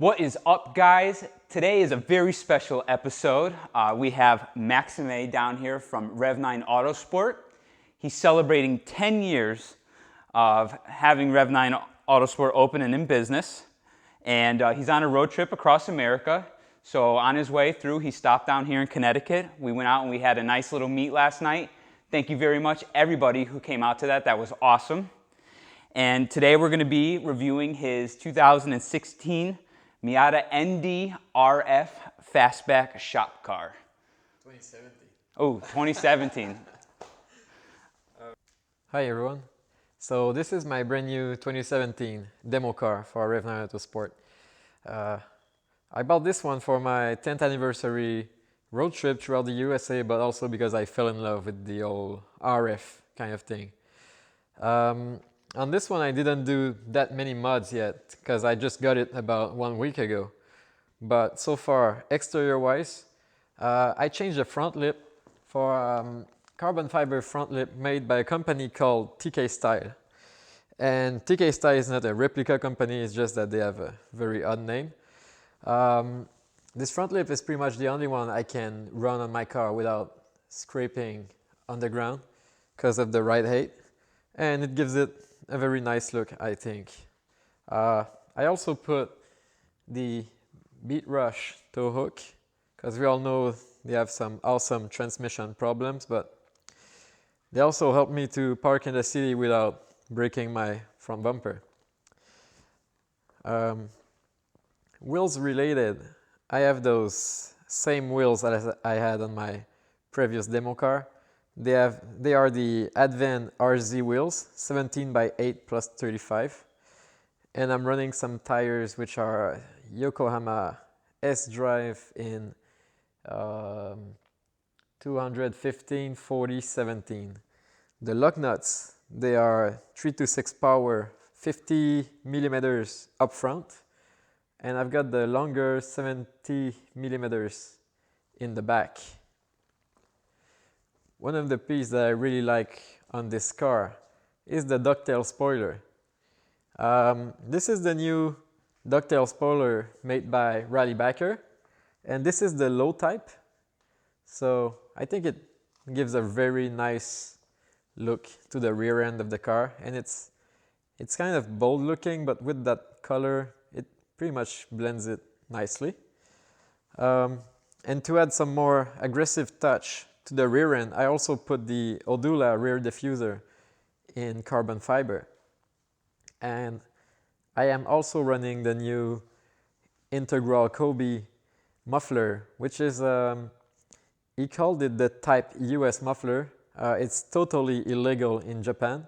What is up, guys? Today is a very special episode. We have Maxime down here from REV9 Autosport. He's celebrating 10 years of having REV9 Autosport open and in business. And he's on a road trip across America. So on his way through, he stopped down here in Connecticut. We went out and we had a nice little meet last night. Thank you very much, everybody who came out to that. That was awesome. And today we're going to be reviewing his 2016 Miata ND RF Fastback shop car. 2017. Oh, 2017. Hi everyone. So this is my brand new 2017 demo car for REV9 Autosport. I bought this one for my 10th anniversary road trip throughout the USA, but also because I fell in love with the old RF kind of thing. On this one I didn't do that many mods yet because I just got it about 1 week ago. But so far, exterior wise, I changed the front lip for carbon fiber front lip made by a company called TK Style. And TK Style is not a replica company, it's just that they have a very odd name. This front lip is pretty much the only one I can run on my car without scraping on the ground because of the ride height. And it gives it a very nice look, I think. I also put the Beat Rush tow hook because we all know they have some awesome transmission problems, but they also help me to park in the city without breaking my front bumper. Wheels related, I have those same wheels as I had on my previous demo car. They are the Advan RZ wheels, 17 by 8 plus 35. And I'm running some tires which are Yokohama S-Drive in 215, 40, 17. The lug nuts, they are 3 to 6 power, 50 millimeters up front. And I've got the longer 70 millimeters in the back. One of the pieces that I really like on this car is the ducktail spoiler. This is the new ducktail spoiler made by Rallybacker, and this is the low type. So I think it gives a very nice look to the rear end of the car, and it's kind of bold looking, but with that color, it pretty much blends it nicely. And to add some more aggressive touch to the rear end, I also put the Odula rear diffuser in carbon fiber. And I am also running the new Integral Kobe muffler, which is, he called it the Type US muffler. It's totally illegal in Japan,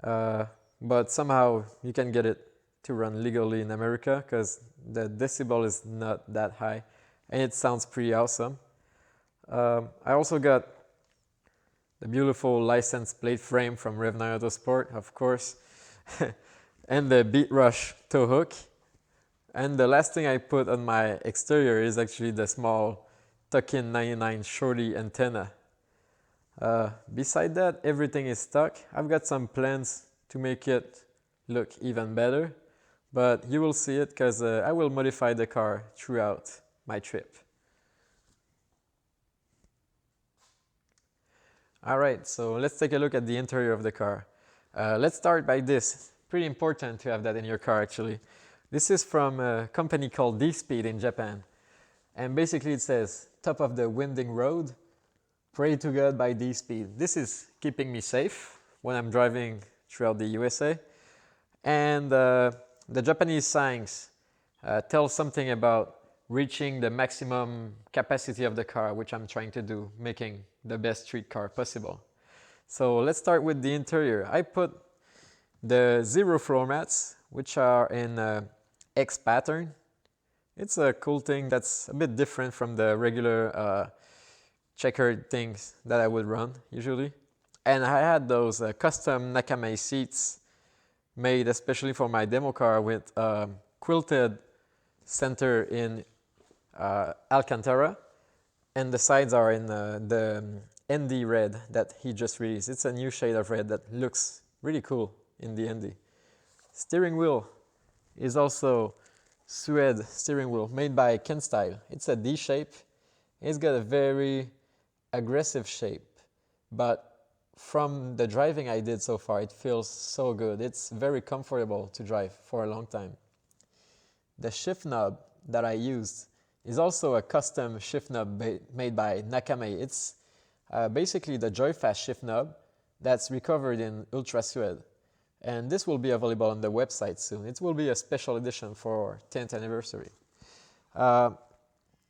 but somehow you can get it to run legally in America because the decibel is not that high and it sounds pretty awesome. I also got the beautiful license plate frame from REV9 Autosport, of course, and the Beat Rush tow hook. And the last thing I put on my exterior is actually the small Tuck-in 99 shorty antenna. Beside that, everything is stuck. I've got some plans to make it look even better, but you will see it because I will modify the car throughout my trip. All right, so let's take a look at the interior of the car. Let's start by this. Pretty important to have that in your car, actually. This is from a company called D-Speed in Japan. And basically it says, top of the winding road, pray to God by D-Speed. This is keeping me safe when I'm driving throughout the USA. And the Japanese signs tell something about reaching the maximum capacity of the car, which I'm trying to do, making the best street car possible. So let's start with the interior. I put the zero floor mats, which are in X pattern. It's a cool thing that's a bit different from the regular checkered things that I would run usually. And I had those custom Nakame seats made especially for my demo car with quilted center in Alcantara, and the sides are in the ND red that he just released. It's a new shade of red that looks really cool in the ND. Steering wheel is also suede steering wheel made by Ken Style. It's a D shape. It's got a very aggressive shape, but from the driving I did so far, it feels so good. It's very comfortable to drive for a long time. The shift knob that I used is also a custom shift knob made by Nakame. It's basically the Joyfast shift knob that's recovered in Ultra Suede. And this will be available on the website soon. It will be a special edition for 10th anniversary.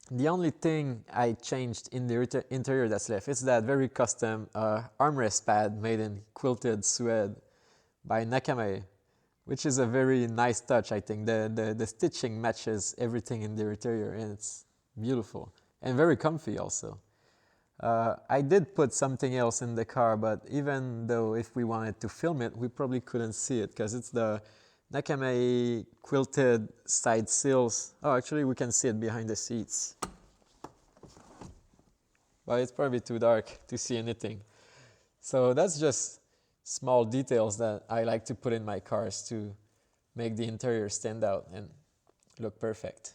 The only thing I changed in the interior that's left is that very custom armrest pad made in quilted suede by Nakame, which is a very nice touch, I think. The stitching matches everything in the interior, and it's beautiful and very comfy also. I did put something else in the car, but even though if we wanted to film it, we probably couldn't see it because it's the Nakame quilted side sills. Oh, actually we can see it behind the seats. But it's probably too dark to see anything. So that's just small details that I like to put in my cars to make the interior stand out and look perfect.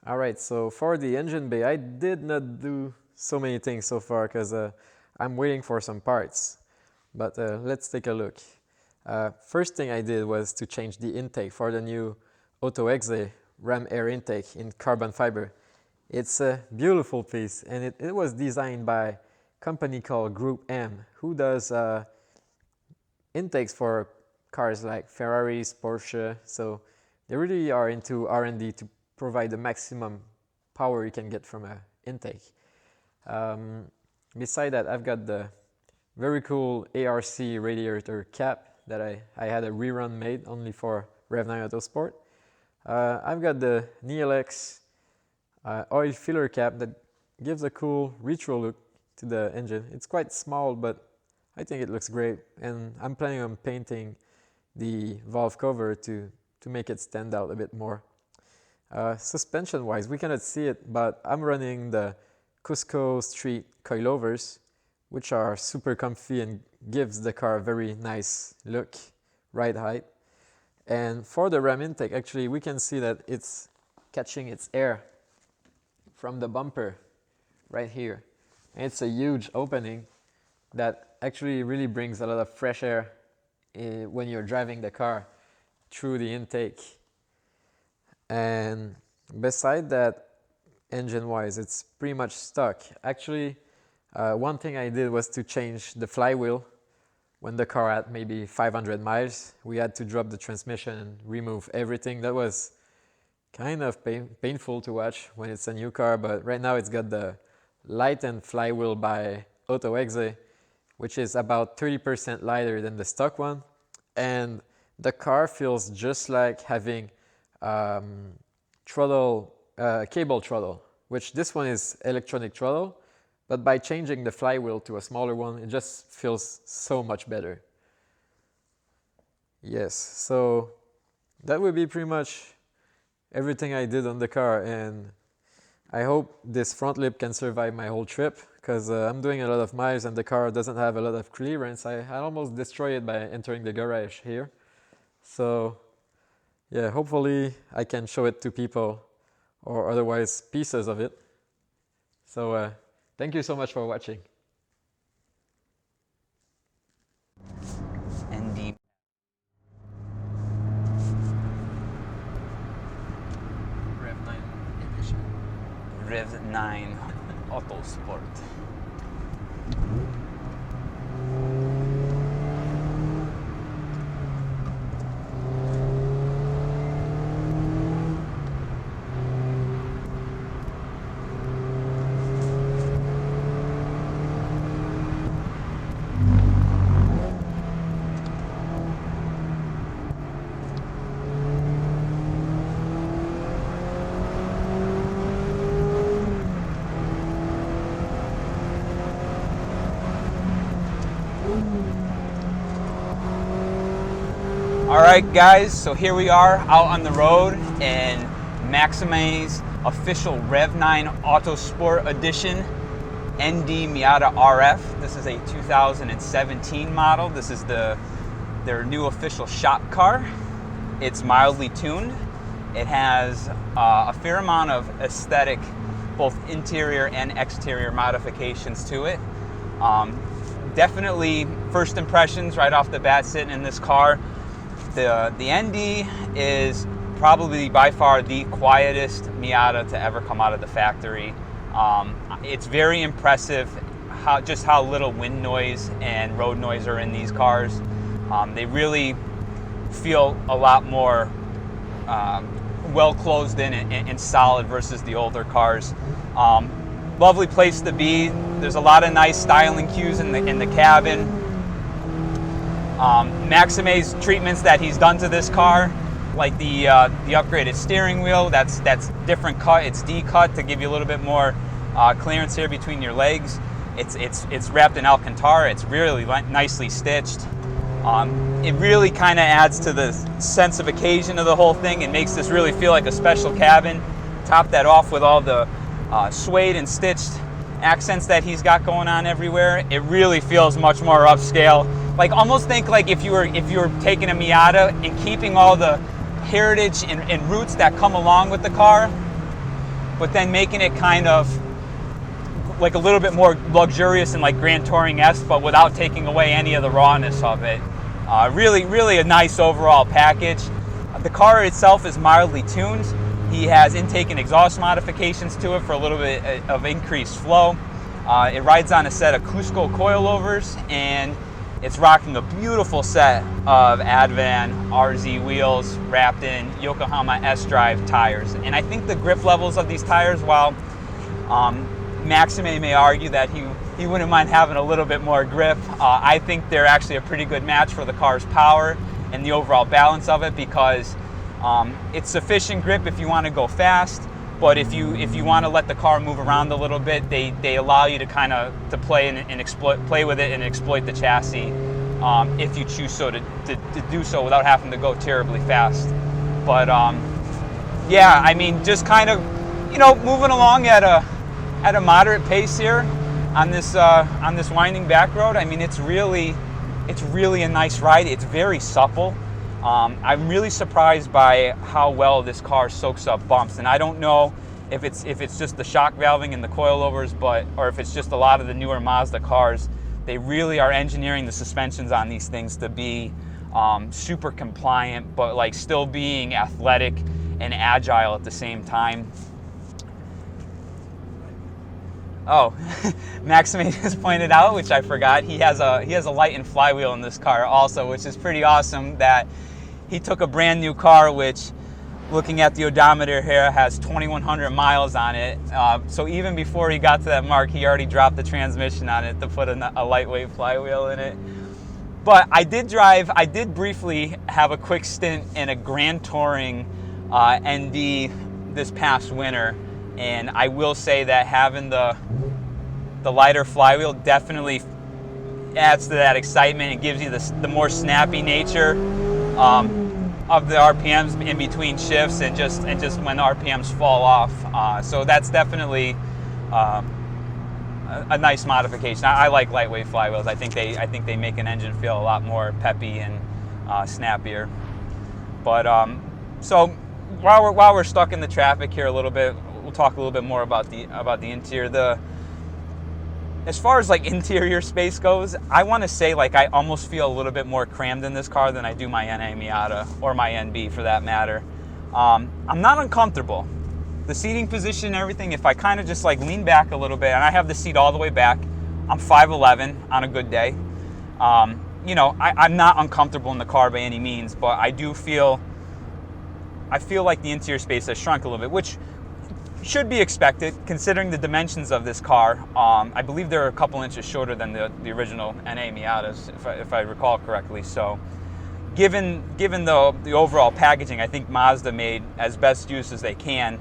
All right, so for the engine bay, I did not do so many things so far because I'm waiting for some parts. But let's take a look. First thing I did was to change the intake for the new Auto Exe ram air intake in carbon fiber. It's a beautiful piece, and it was designed by company called Group M, who does intakes for cars like Ferraris, Porsche. So they really are into R&D to provide the maximum power you can get from an intake. Beside that, I've got the very cool ARC radiator cap that I had a rerun made only for REV9 Autosport. I've got the Neelex oil filler cap that gives a cool retro look to the engine. It's quite small, but I think it looks great, and I'm planning on painting the valve cover to make it stand out a bit more. Suspension wise, we cannot see it, but I'm running the Cusco Street coilovers, which are super comfy and gives the car a very nice look, ride height. And for the ram intake, actually we can see that it's catching its air from the bumper right here. And it's a huge opening that actually really brings a lot of fresh air when you're driving the car through the intake. And beside that, engine-wise, it's pretty much stuck. Actually, one thing I did was to change the flywheel when the car had maybe 500 miles. We had to drop the transmission and remove everything. That was kind of painful to watch when it's a new car, but right now it's got the lightened flywheel by Auto Exe, which is about 30% lighter than the stock one. And the car feels just like having cable throttle, which this one is electronic throttle, but by changing the flywheel to a smaller one, it just feels so much better. Yes, so that would be pretty much everything I did on the car, and I hope this front lip can survive my whole trip, because I'm doing a lot of miles and the car doesn't have a lot of clearance. I almost destroyed it by entering the garage here. So yeah, hopefully I can show it to people, or otherwise pieces of it. So thank you so much for watching. ND REV9 edition. REV9 Autosport. Alright guys, so here we are out on the road in Maxime's official REV9 Autosport Edition ND Miata RF. This is a 2017 model. This is their new official shop car. It's mildly tuned. It has a fair amount of aesthetic, both interior and exterior modifications to it. Definitely first impressions right off the bat sitting in this car. The ND is probably by far the quietest Miata to ever come out of the factory. It's very impressive just how little wind noise and road noise are in these cars. They really feel a lot more well closed in and solid versus the older cars. Lovely place to be. There's a lot of nice styling cues in the cabin. Maxime's treatments that he's done to this car, like the upgraded steering wheel, that's different cut. It's D-cut to give you a little bit more clearance here between your legs. It's wrapped in Alcantara. It's really nicely stitched. It really kind of adds to the sense of occasion of the whole thing and makes this really feel like a special cabin. Top that off with all the suede and stitched accents that he's got going on everywhere. It really feels much more upscale. Like almost think like if you were taking a Miata and keeping all the heritage and roots that come along with the car, but then making it kind of like a little bit more luxurious and like Grand Touring-esque, but without taking away any of the rawness of it. Really a nice overall package. The car itself is mildly tuned. He has intake and exhaust modifications to it for a little bit of increased flow. It rides on a set of Cusco coilovers, and it's rocking a beautiful set of Advan RZ wheels wrapped in Yokohama S-Drive tires. And I think the grip levels of these tires, while Maxime may argue that he wouldn't mind having a little bit more grip, I think they're actually a pretty good match for the car's power and the overall balance of it, because it's sufficient grip if you want to go fast, but if you want to let the car move around a little bit, they allow you to kind of play and play with it and exploit the chassis if you choose so to do so without having to go terribly fast. But yeah, I mean, just kind of, you know, moving along at a moderate pace here on this winding back road. I mean, it's really a nice ride. It's very supple. I'm really surprised by how well this car soaks up bumps, and I don't know if it's just the shock valving and the coilovers, or if it's just a lot of the newer Mazda cars. They really are engineering the suspensions on these things to be super compliant, but like still being athletic and agile at the same time. Oh, Maxime just pointed out, which I forgot, he has a light and flywheel in this car also, which is pretty awesome, that he took a brand new car, which, looking at the odometer here, has 2,100 miles on it. So even before he got to that mark, he already dropped the transmission on it to put a lightweight flywheel in it. But I did briefly have a quick stint in a Grand Touring ND this past winter. And I will say that having the lighter flywheel definitely adds to that excitement. It gives you the more snappy nature of the RPMs in between shifts, and just when RPMs fall off. So that's definitely a nice modification. I like lightweight flywheels. I think they make an engine feel a lot more peppy and snappier. But so while we're stuck in the traffic here a little bit, we'll talk a little bit more about the interior. As far as like interior space goes, I want to say like I almost feel a little bit more crammed in this car than I do my NA Miata, or my NB for that matter. I'm not uncomfortable. The seating position and everything, if I kind of just like lean back a little bit, and I have the seat all the way back, I'm 5'11" on a good day. You know, I'm not uncomfortable in the car by any means, but I feel like the interior space has shrunk a little bit, which should be expected considering the dimensions of this car. I believe they're a couple inches shorter than the original NA Miatas, if I recall correctly. So given the overall packaging, I think Mazda made as best use as they can,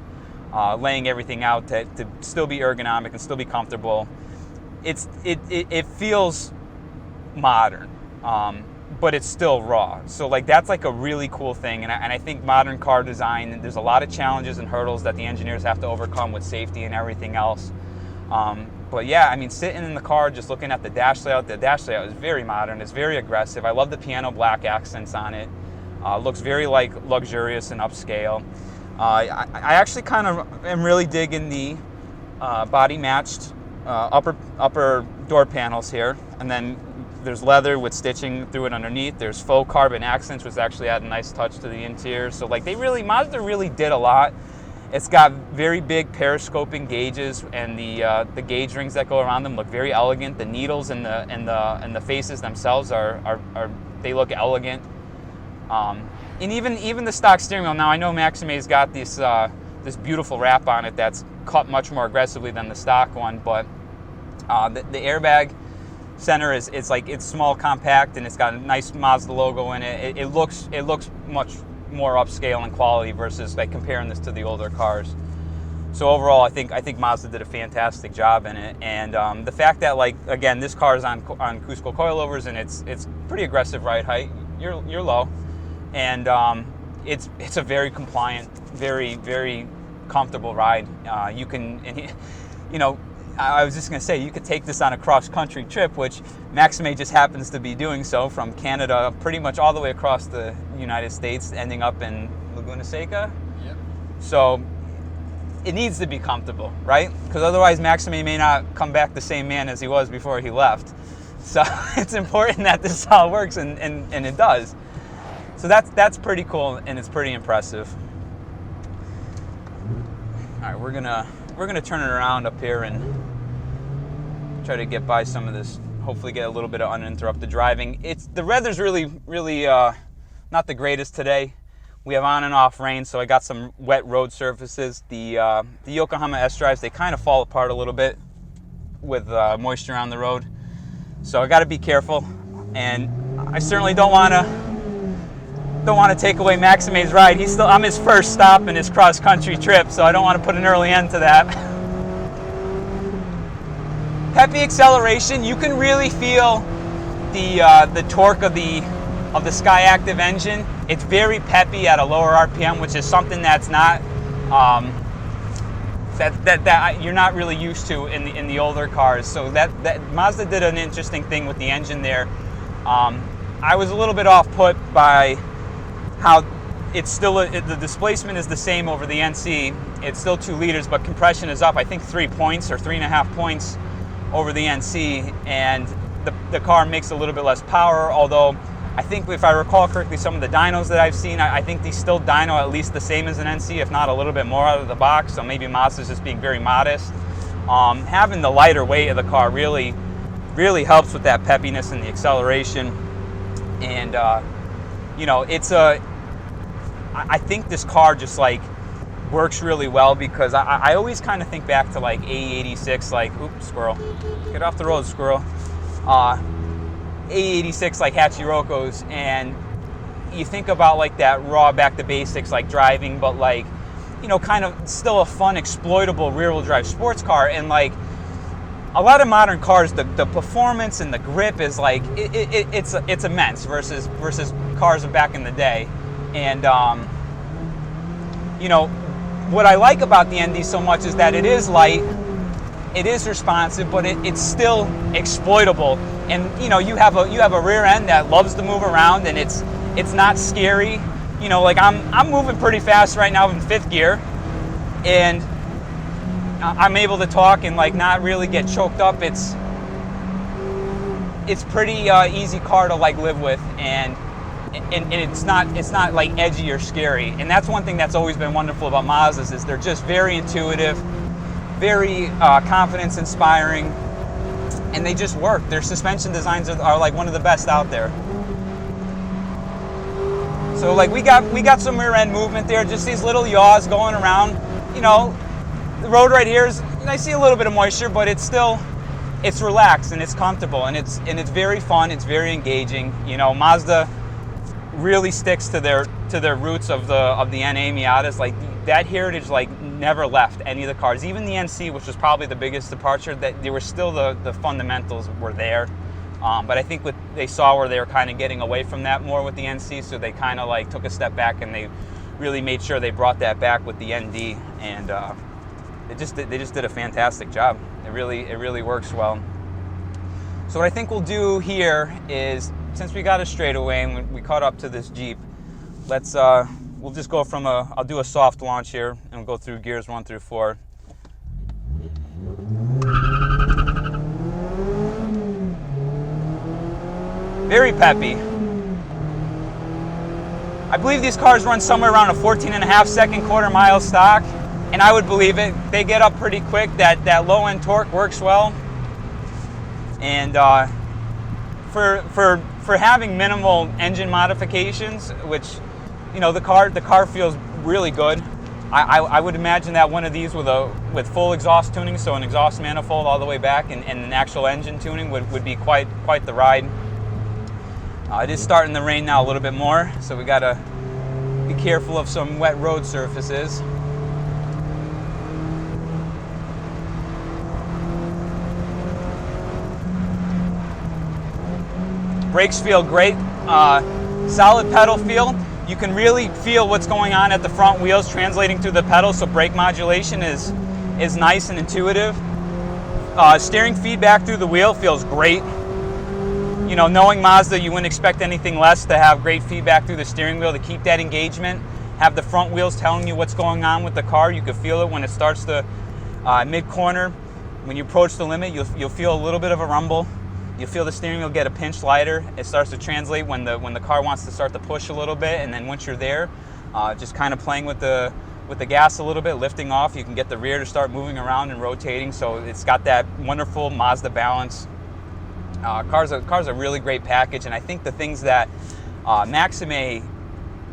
laying everything out to still be ergonomic and still be comfortable. It feels modern, but it's still raw. So like that's like a really cool thing, and I think modern car design, there's a lot of challenges and hurdles that the engineers have to overcome with safety and everything else. But yeah, I mean, sitting in the car just looking at the dash layout is very modern. It's very aggressive. I love the piano black accents on it. Looks very like luxurious and upscale. I actually kind of am really digging the body matched upper door panels here, and then there's leather with stitching through it underneath. There's faux carbon accents, which actually add a nice touch to the interior. So like Mazda really did a lot. It's got very big periscoping gauges, and the gauge rings that go around them look very elegant. The needles and the faces themselves they look elegant. And even the stock steering wheel. Now I know Maxime's got this beautiful wrap on it that's cut much more aggressively than the stock one, but the airbag center it's small, compact, and it's got a nice Mazda logo in it. It looks much more upscale in quality versus like comparing this to the older cars. So overall, I think Mazda did a fantastic job in it, and the fact that like again this car is on Cusco coilovers, and it's pretty aggressive ride height. You're low, and it's a very compliant, very very comfortable ride. You can, you know. I was just going to say, you could take this on a cross-country trip, which Maxime just happens to be doing so, from Canada pretty much all the way across the United States, ending up in Laguna Seca. Yep. So it needs to be comfortable, right? Because otherwise Maxime may not come back the same man as he was before he left. So it's important that this all works, and it does. So that's pretty cool, and it's pretty impressive. All right, we're gonna turn it around up here and try to get by some of this, hopefully get a little bit of uninterrupted driving. The weather's really not the greatest today. We have on and off rain, so I got some wet road surfaces. The Yokohama S-Drives, they kind of fall apart a little bit with moisture on the road. So I got to be careful, and I certainly don't want to take away Maxime's ride. I'm his first stop in his cross-country trip, so I don't want to put an early end to that. Peppy acceleration, you can really feel the torque of the Skyactiv engine. It's very peppy at a lower RPM, which is something that's not that you're not really used to in the older cars. So that Mazda did an interesting thing with the engine there. I was a little bit off put by how it's still the displacement is the same over the NC. It's still 2 liters, but compression is up, I think 3 points or 3.5 points over the NC, and the car makes a little bit less power, although I think if I recall correctly, some of the dynos that I've seen, I think these still dyno at least the same as an NC, if not a little bit more out of the box, so maybe Mazda's just being very modest. Having the lighter weight of the car really helps with that peppiness and the acceleration, and you know, I think this car just like works really well, because I always kind of think back to like AE86, like, oops, squirrel, get off the road, squirrel. AE86 like Hachiroko's, and you think about like that raw back to basics like driving, but like, you know, kind of still a fun exploitable rear-wheel drive sports car. And like a lot of modern cars, the performance and the grip is like it's immense versus cars of back in the day. And you know, what I like about the ND so much is that it is light, it is responsive, but it's still exploitable. And you know, you have a rear end that loves to move around, and it's not scary. You know, like I'm moving pretty fast right now in 5th gear, and I'm able to talk and like not really get choked up. It's pretty easy car to like live with, and it's not like edgy or scary. And that's one thing that's always been wonderful about Mazdas, is they're just very intuitive, very confidence inspiring, and they just work. Their suspension designs are like one of the best out there. So like we got some rear end movement there, just these little yaws going around. You know, the road right here is, I see a little bit of moisture, but it's relaxed and it's comfortable, and it's very fun. It's very engaging. You know, Mazda really sticks to their roots of the NA Miatas. Like that heritage like never left any of the cars. Even the NC, which was probably the biggest departure, that they were still the fundamentals were there. But I think they saw where they were kind of getting away from that more with the NC, so they kind of like took a step back, and they really made sure they brought that back with the ND, and they just did a fantastic job. It really works well. So what I think we'll do here is, since we got a straightaway and we caught up to this Jeep, we'll just go from I'll do a soft launch here, and we'll go through gears 1 through 4. Very peppy. I believe these cars run somewhere around a 14.5-second quarter-mile stock, and I would believe it. They get up pretty quick. That low-end torque works well, and for having minimal engine modifications, which, you know, the car feels really good. I would imagine that one of these with full exhaust tuning, so an exhaust manifold all the way back, and an actual engine tuning would be quite the ride. It is starting to rain now a little bit more, so we gotta be careful of some wet road surfaces. Brakes feel great, solid pedal feel. You can really feel what's going on at the front wheels translating through the pedals, so brake modulation is nice and intuitive. Steering feedback through the wheel feels great. You know, knowing Mazda, you wouldn't expect anything less to have great feedback through the steering wheel to keep that engagement, have the front wheels telling you what's going on with the car. You can feel it when it starts to mid-corner. When you approach the limit, you'll feel a little bit of a rumble. You'll feel the steering wheel get a pinch lighter. It starts to translate when the car wants to start to push a little bit, and then once you're there, just kind of playing with the with the gas a little bit, lifting off, you can get the rear to start moving around and rotating. So it's got that wonderful Mazda balance. Car's a really great package, and I think the things that Maxime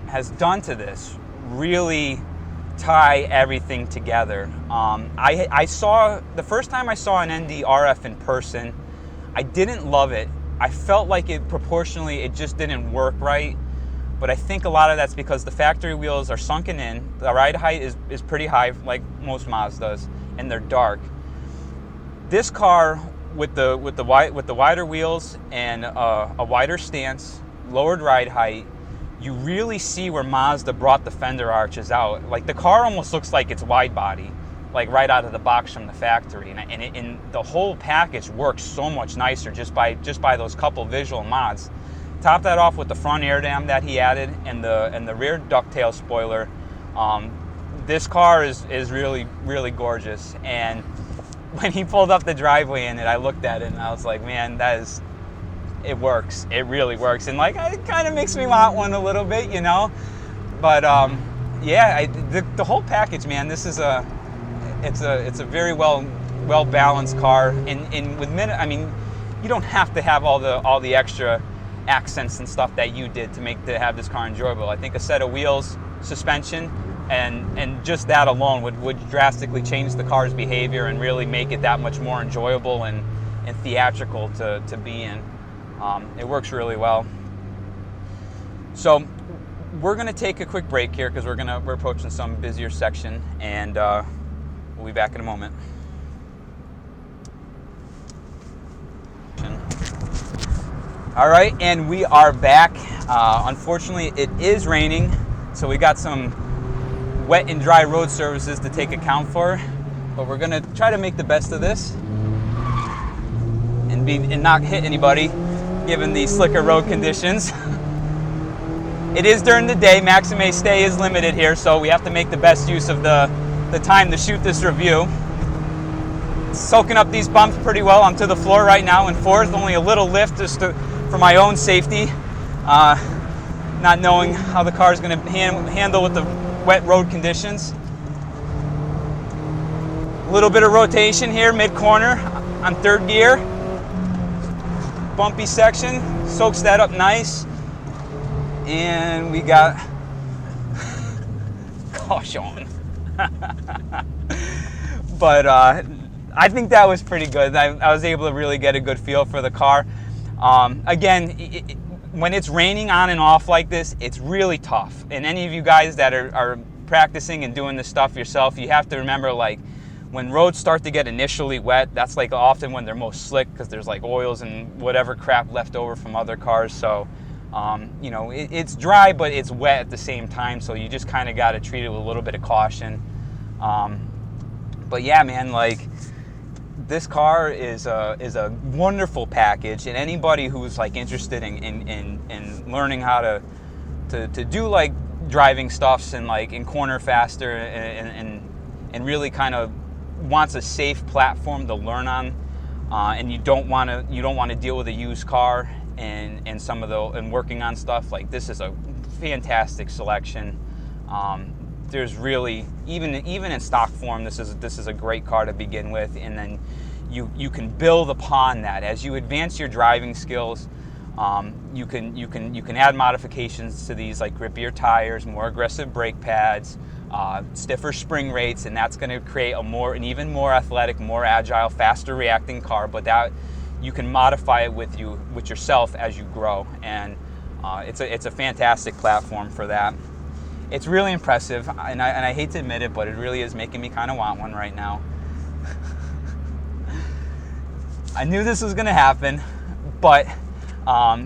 has done to this really tie everything together. I saw, the first time I saw an ND RF in person, I didn't love it. I felt like it proportionally, it just didn't work right. But I think a lot of that's because the factory wheels are sunken in. The ride height is pretty high, like most Mazdas, and they're dark. This car, with the wider wheels and a wider stance, lowered ride height, you really see where Mazda brought the fender arches out. Like, the car almost looks like it's wide body, like right out of the box from the factory, and the whole package works so much nicer just by those couple visual mods. Top that off with the front air dam that he added and the rear ducktail spoiler. This car is really, really gorgeous. And when he pulled up the driveway in it, I looked at it and I was like, man, it works. It really works. And like, it kind of makes me want one a little bit, you know. But yeah, the whole package, man. This is it's a very well balanced car. And with I mean, you don't have to have all the extra accents and stuff that you did to have this car enjoyable. I think a set of wheels, suspension, and just that alone would drastically change the car's behavior and really make it that much more enjoyable and theatrical to be in. It works really well. So we're gonna take a quick break here because we're approaching some busier section, and we'll be back in a moment. All right, and we are back. Unfortunately, it is raining, so we got some wet and dry road services to take account for, but we're gonna try to make the best of this and not hit anybody given the slicker road conditions. It is during the day. Maxime stay is limited here, so we have to make the best use of the time to shoot this review. Soaking up these bumps pretty well. I'm to the floor right now in fourth, only a little lift just for my own safety, not knowing how the car is going to handle with the wet road conditions. A little bit of rotation here mid-corner on third gear. Bumpy section, soaks that up nice. And we got caution. But I think that was pretty good. I was able to really get a good feel for the car. Again, when it's raining on and off like this, it's really tough. And any of you guys that are practicing and doing this stuff yourself, you have to remember, like, when roads start to get initially wet, that's like often when they're most slick because there's like oils and whatever crap left over from other cars. So, you know, it's dry, but it's wet at the same time. So you just kind of got to treat it with a little bit of caution. But yeah, man, like, this car is a wonderful package, and anybody who's like interested in learning how to do like driving stuffs and like in corner faster and really kind of wants a safe platform to learn on, and you don't want to deal with a used car and some of and working on stuff, like, this is a fantastic selection. There's really, even in stock form, this is a great car to begin with, and then you can build upon that as you advance your driving skills. You can add modifications to these, like grippier tires, more aggressive brake pads, stiffer spring rates, and that's going to create an even more athletic, more agile, faster reacting car. But that you can modify it with yourself as you grow, and it's a fantastic platform for that. It's really impressive, and I hate to admit it, but it really is making me kind of want one right now. I knew this was going to happen, but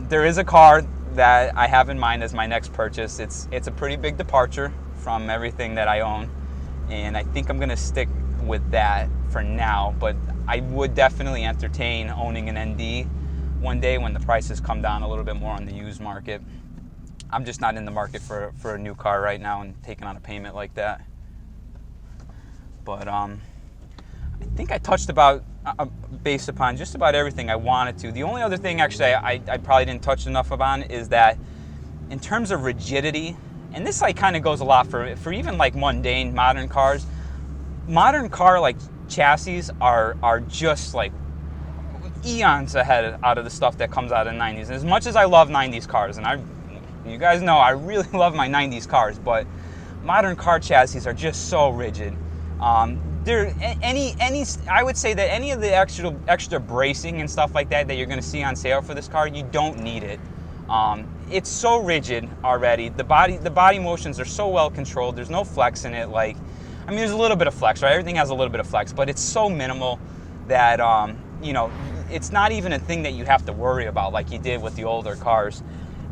there is a car that I have in mind as my next purchase. It's a pretty big departure from everything that I own, and I think I'm going to stick with that for now, but I would definitely entertain owning an ND one day when the prices come down a little bit more on the used market. I'm just not in the market for a new car right now and taking on a payment like that. But I think I touched based upon just about everything I wanted to. The only other thing actually I probably didn't touch enough upon is that in terms of rigidity And this like kind of goes a lot for even like mundane modern cars. Modern car like chassis are just like eons ahead out of the stuff that comes out of the 90s. And as much as I love 90s cars, and you guys know I really love my 90s cars, but modern car chassis are just so rigid. I would say that any of the extra bracing and stuff like that you're going to see on sale for this car, you don't need it. It's so rigid already. The body motions are so well controlled. There's no flex in it. Like, I mean, there's a little bit of flex, right? Everything has a little bit of flex, but it's so minimal that you know, it's not even a thing that you have to worry about like you did with the older cars.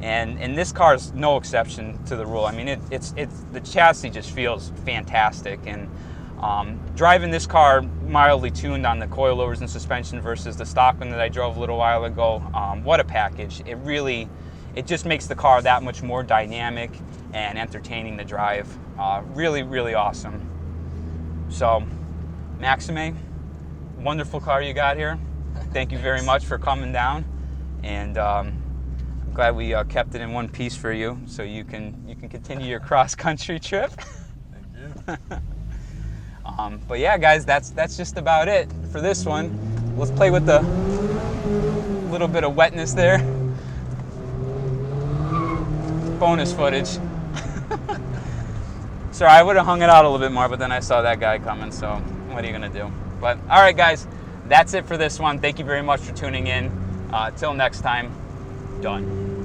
And this car is no exception to the rule. I mean, it's the chassis just feels fantastic. And driving this car mildly tuned on the coilovers and suspension versus the stock one that I drove a little while ago, what a package. It just makes the car that much more dynamic and entertaining to drive. Really, really awesome. So, Maxime, wonderful car you got here. Thank you very much for coming down, and I'm glad we kept it in one piece for you, so you can continue your cross-country trip. Thank you. But yeah, guys, that's just about it for this one. Let's play with the little bit of wetness there. Bonus footage. Sorry, I would have hung it out a little bit more, but then I saw that guy coming, so what are you gonna do? But all right, guys, that's it for this one. Thank you very much for tuning in. Till next time, done.